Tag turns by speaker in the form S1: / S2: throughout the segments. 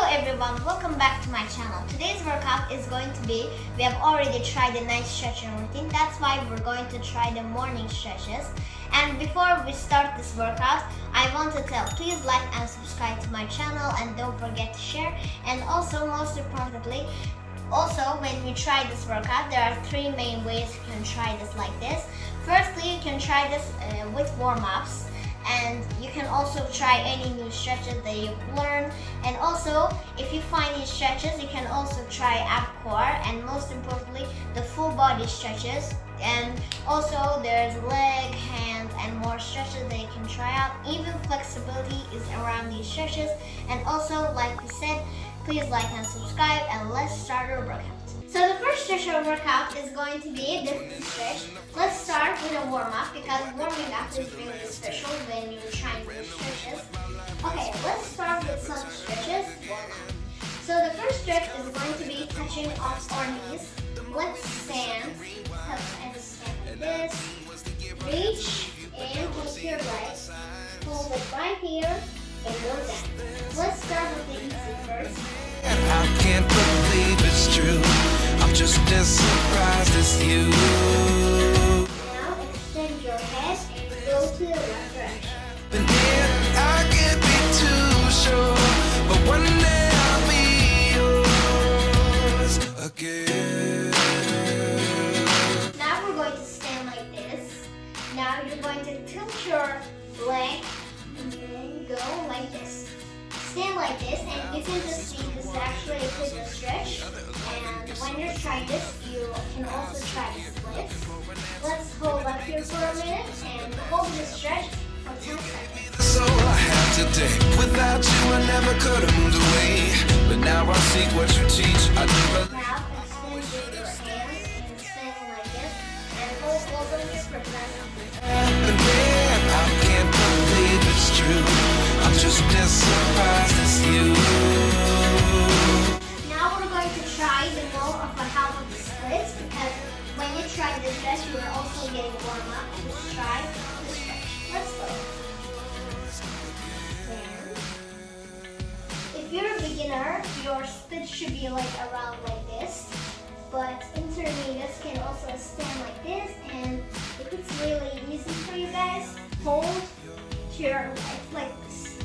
S1: Hello everyone, welcome back to my channel. Today's workout is going to be, we have already tried the night stretching routine, that's why we're going to try the morning stretches. And before we start this workout, I want to tell, please like and subscribe to my channel and don't forget to share. And also, most importantly, when we try this workout, there are three main ways you can try this like this. Firstly, you can try this with warm-ups. And you can also try any new stretches that you've learned. And also, if you find these stretches, you can also try ab core and most importantly, the full body stretches. And also, there's leg, hand, and more stretches that you can try out. Even flexibility is around these stretches. And also, like we said, please like and subscribe, and let's start our workout. So the first stretch of workout is going to be a different stretch. Let's start with a warm-up because warming up is really special when you're trying to do stretches. Okay, let's start with some stretches. Warm-up. So the first stretch is going to be touching off our knees. Let's stand, touch and stand like this. Reach and take your legs. Hold it right here and go down. Let's start with the easy first.
S2: I can't believe it's true. I'm just as surprised as you.
S1: Now extend your head and go to the left direction.
S2: And I can't be too sure, but one day I'll be yours again.
S1: Now we're going to stand like this. Now you're going to tilt your leg and then go like this. Stand like this, and you can just see this is actually a quick stretch. And when you're trying this, you can also try the splits. Let's hold up here for a minute and hold this stretch for 10 seconds.
S2: That's all I have today. Without you, I never could have moved away. But now I see what you teach. I do.
S1: Now extend your hands and stand like this, and hold over here for 10 seconds.
S2: I can't believe it's true. I'm just as surprised as you.
S1: Now we're going to try the more of a half of the splits because when you try the stretch, you are also getting warm up. Let's try the stretch. Let's go. And if you're a beginner, your split should be like around like this. But intermediates can also stand like this, and if it's really easy for you guys, hold your legs like this.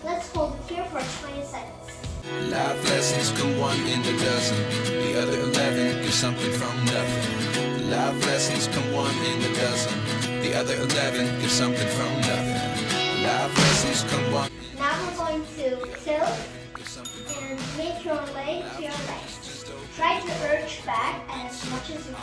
S1: Let's hold it here for 20 seconds.
S2: Life lessons come one in a dozen. The other 11 get something from nothing. Life lessons come one in a dozen. The other 11 get something from nothing. Life lessons come one.
S1: Now we're going to tilt and make your leg to your right. Try to urge back as much as you can.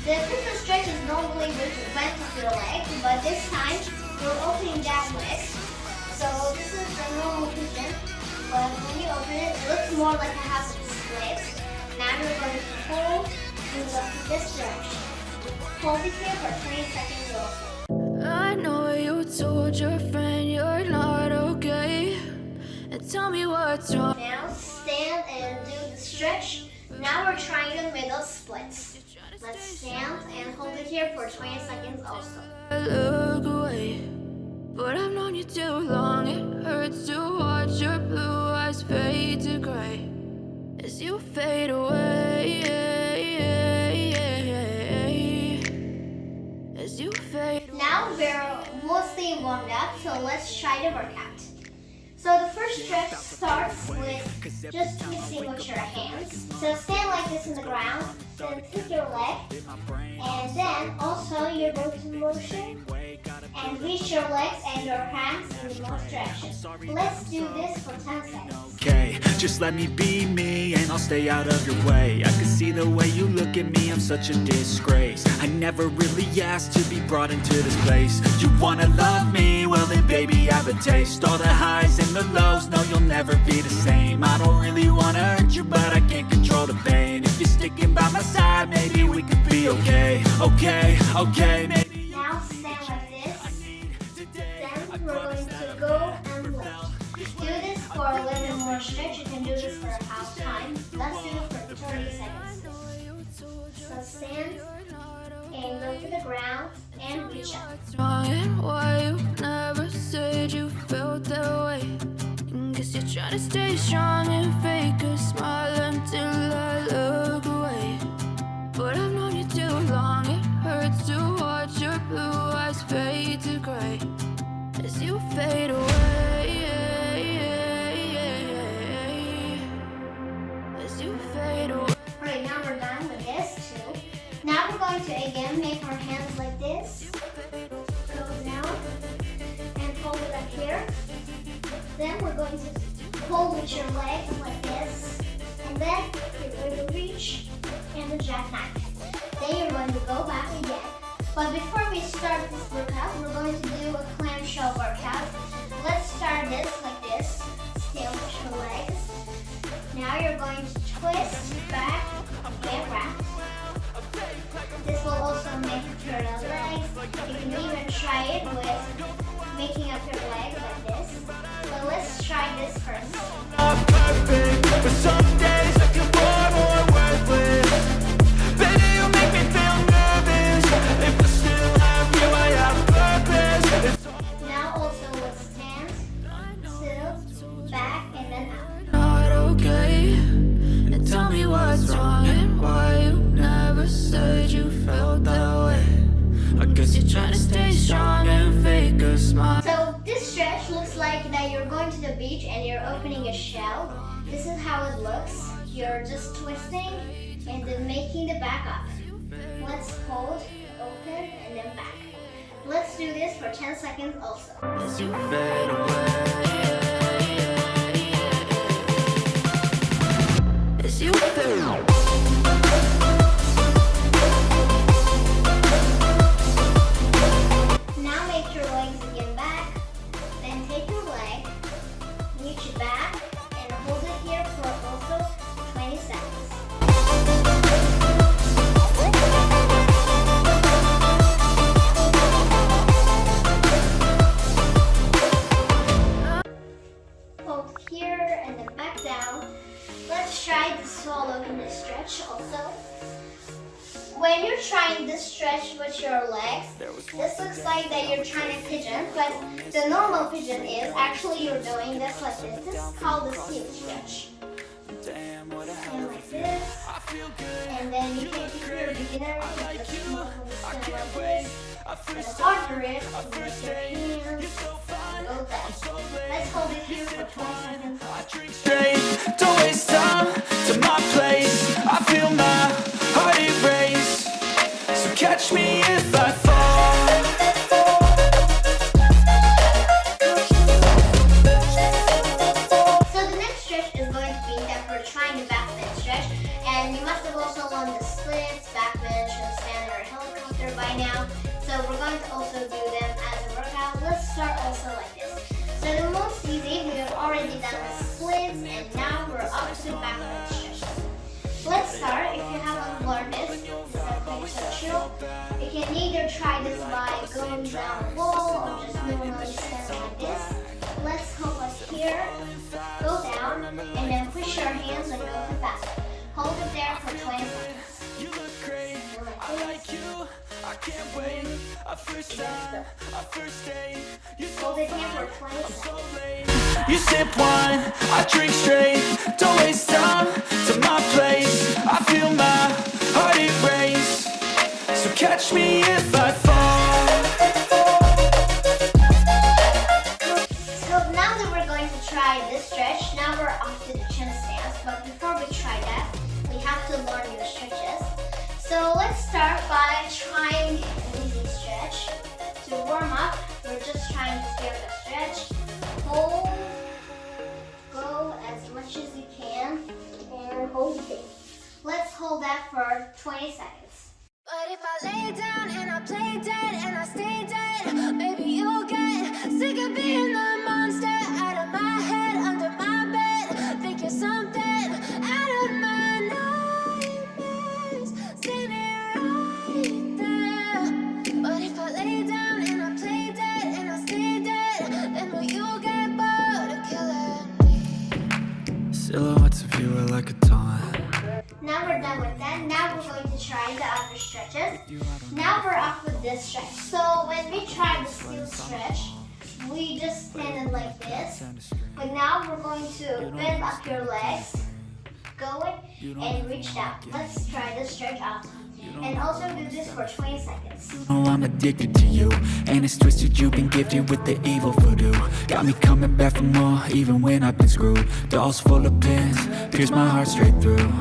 S1: The pivot stretch is normally with the bend of your leg, but this time you're opening that leg. So this is the normal position, but when you open it, it looks more like a half of split. Now you're going to hold and go to this direction. Hold it here for 20 seconds also.
S3: I know you told your friend you're not okay, and tell me what's wrong.
S1: Now stand and do the stretch. Now we're trying the middle splits. Let's stand and hold it here for 20 seconds also.
S3: I look away, but I've known you too long. It hurts to watch your blue eyes fade to gray as you fade away. As you fade.
S1: Now we're mostly warmed up, so let's try the workout. So the first stretch starts with just twisting with your hands. So stand like this in the ground, then tip your leg, and then also your rotation motion, and reach your legs and your hands in both directions. Let's do this for 10 seconds.
S4: Okay, just let me be me and I'll stay out of your way. I can see the way you look at me, I'm such a disgrace. I never really asked to be brought into this place. You wanna love me? Well then baby I have a taste. All the highs and the lows, no you'll never be the same. I don't really wanna hurt you but I can't control the pain. If you're sticking by my side, maybe we could be okay. Okay, maybe.
S1: Now stand like this. Then we're going to go and lift. Do this for a little bit more stretch. You can do this for a half time. Let's do it for 30 seconds. So stand and go to the ground and reach up.
S3: Wondering why you never said you felt that way. Guess you're trying to stay strong and fake a smile until I look away. But I've known you too long, it hurts to watch your blue eyes fade to gray as you fade away. As you fade away.
S1: Alright, now we're done with this too. Now we're going to again make our hands like this. Go down and hold it up here. Then we're going to pull with your legs like this. And then you're going to reach and the jackknife. Then you're going to go back again. But before we start this workout, we're going to do a clamshell workout. Let's start this like this. Stay with your legs. Now you're going to twist back and wrap. This will also make your legs. You can even try it with making up your legs like this. But let's try this first.
S4: Perfect, but some days I can want more worthless. Baby, you make me feel nervous. If I still have you, I have purpose.
S1: Now also let's stand, tilt, back, and then out.
S3: Not okay. And tell me what's wrong and why you never said you felt that way. I guess you're trying to stay strong and fake a smile.
S1: So this stretch looks like that you're going to the beach and you're opening a shell. This is how it looks. You're just twisting and then making the back up. Let's hold, open, and then back. Let's do this for 10 seconds also.
S4: As you fade away.
S3: As you fade.
S1: Now make your legs again back. Then take your leg, reach it back, and hold it here for also 20 seconds. Hold here and then back down. Let's try the swallow in this stretch also. When you're trying this stretch with your legs, this looks like that you're trying to pigeon, but the normal pigeon is actually you're doing this like this. This is called the seal stretch. Stand like this, and then you can, if you're a beginner, you just normally stand like this. And it's hard to reach, and lift your hands, go down. Let's hold it here for 20 seconds.
S4: Straight, don't waste time to my place. I feel my heart erase. So catch me if I fall.
S1: So the next stretch is going to be that we're trying the back bend stretch, and you must have also learned the splits, back bend, stand or helicopter by now. So we're going to also do them as a workout. Let's start also like this. So the most easy, we have already done the splits, and now we're up to back bend stretches. Let's start. If you haven't learned this, it's a quick tutorial. You can either try this by going down the wall or just normally stand like this. Let's hold us here, go down, and then push your hands and go to back. Hold it there for 20 seconds.
S4: You look great, I like you, I can't wait. A first time, a first date. You
S1: Hold it here for 20 seconds.
S4: You sip wine, I drink straight. Don't waste time to my place. I feel my heart erase. So catch me if I fall.
S1: So now that we're going to try this stretch, now we're off to the chin stance. But before we try that, we have to learn the stretches. So let's start by trying an easy stretch. To warm up, we're routine. Let's hold that for 20 seconds.
S3: But if I lay down and I play dead and I stay dead, maybe you'll get sick of being the monster out of my head, under my bed. Think you're something out of my nightmares, standing right there. But if I lay down and I play dead and I stay dead, then will you get bored of killing me?
S4: Silhouettes of you are like a taunt.
S1: Now we're done with that. Now we're going to try the other stretches. Now we're off with this stretch. So when we try the steel stretch, we just stand it like this. But now we're going to bend up your legs, go in and reach down. Let's try the stretch out. And also do this for 20 seconds.
S4: Oh, I'm addicted to you, and it's twisted. You've been gifted with the evil voodoo. Got me coming back for more, even when I've been screwed. Dolls full of pins, pierce my heart straight through.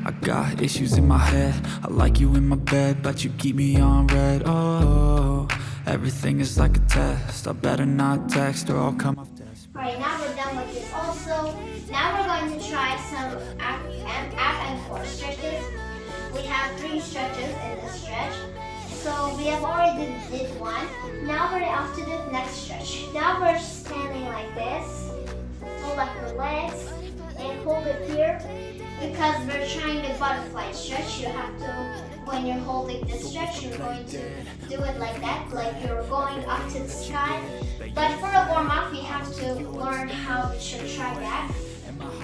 S4: I got issues in my head. I like you in my bed, but you keep me on red. Oh, everything is like a test. I better not text or I'll come off desperate.
S1: Alright, now we're done with this also. Now we're going to try some ab and core stretches. We have 3 stretches in this stretch. So we have already did one. Now we're off to the next stretch. Now we're standing like this. Hold up your legs and hold it here. Because we're trying the butterfly stretch, you have to, when you're holding this stretch, you're going to do it like that, like you're going up to the sky. But for a warm-up, you have to learn how you should try that.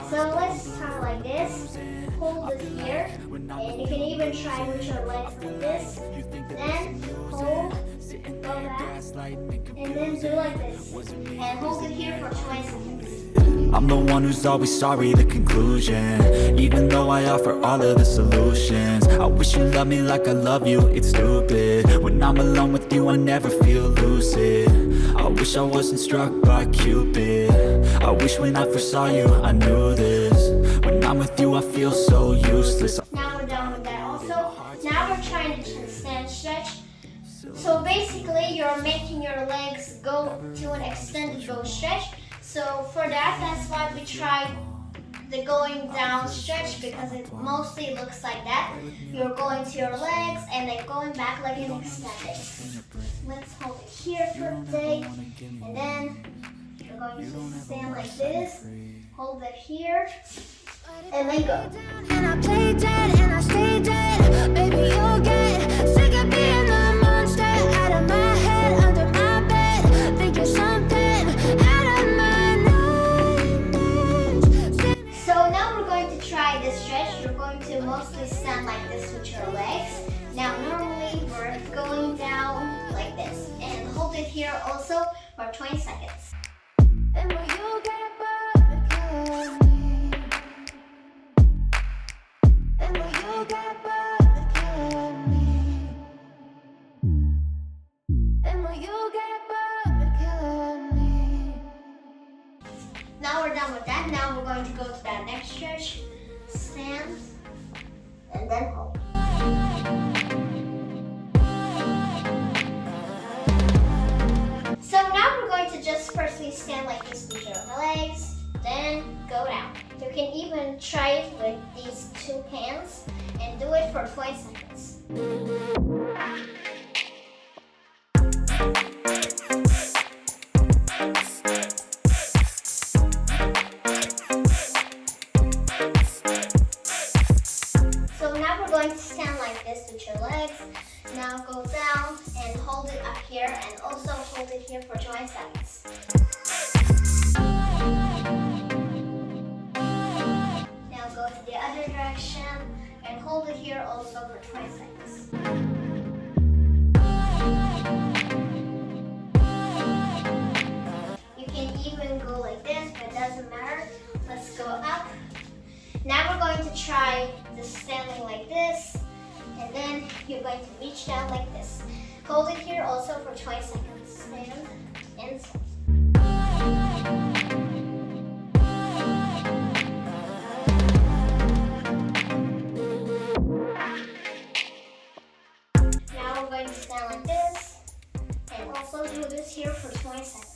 S1: So let's start like this. Hold it here, and you can even try with your legs like this. Then hold, go back, and then do like this. And hold it here for 20 seconds.
S4: I'm the one who's always sorry, the conclusion. Even though I offer all of the solutions, I wish you loved me like I love you, it's stupid. When I'm alone with you, I never feel lucid. I wish I wasn't struck by Cupid. I wish when I first saw you, I knew this. When I'm with you, I feel so useless.
S1: Now we're done with that also. Now we're trying to stand stretch. So basically, you're making your legs go to an extended bow stretch. So for that, that's why we tried the going down stretch, because it mostly looks like that. You're going to your legs and then going back like an extended. Let's hold it here for a day, and then you're going to stand like this, hold it here, and then go.
S3: And I play dead and I stay dead. Maybe you'll get sick of being the monster out of my head, under my bed. Think you're something out of my nightmares.
S1: So now we're going to try this stretch. You're going to mostly stand like this with your legs. Now normally we're going down like this, and hold it here also for 20 seconds.
S3: And will you get bored of killing me? And will you get bored of killing me? And will you get bored of killing me?
S1: Now we're done with that. Now we're going to go to that next stretch. Stand and then hold. So now we're going to just firstly stand like this with your legs, then go down. You can even try it with these 2 hands and do it for 20 seconds. So now we're going to stand like this with your legs. Now go down and hold it up here, and also hold it here for 20 seconds. Now go to the other direction and hold it here also for 20 seconds. You can even go like this, but it doesn't matter. Let's go up. Now we're going to try the standing like this, and then you're going to reach down like this. Hold it here also for 20 seconds. Stand and stand. Now we're going to stand like this, and also do this here for 20 seconds.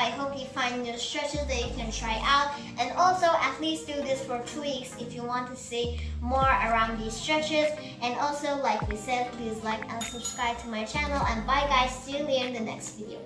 S1: I hope you find new stretches that you can try out, and also at least do this for 2 weeks if you want to see more around these stretches. And also, like we said, please like and subscribe to my channel, and bye guys, see you in the next video.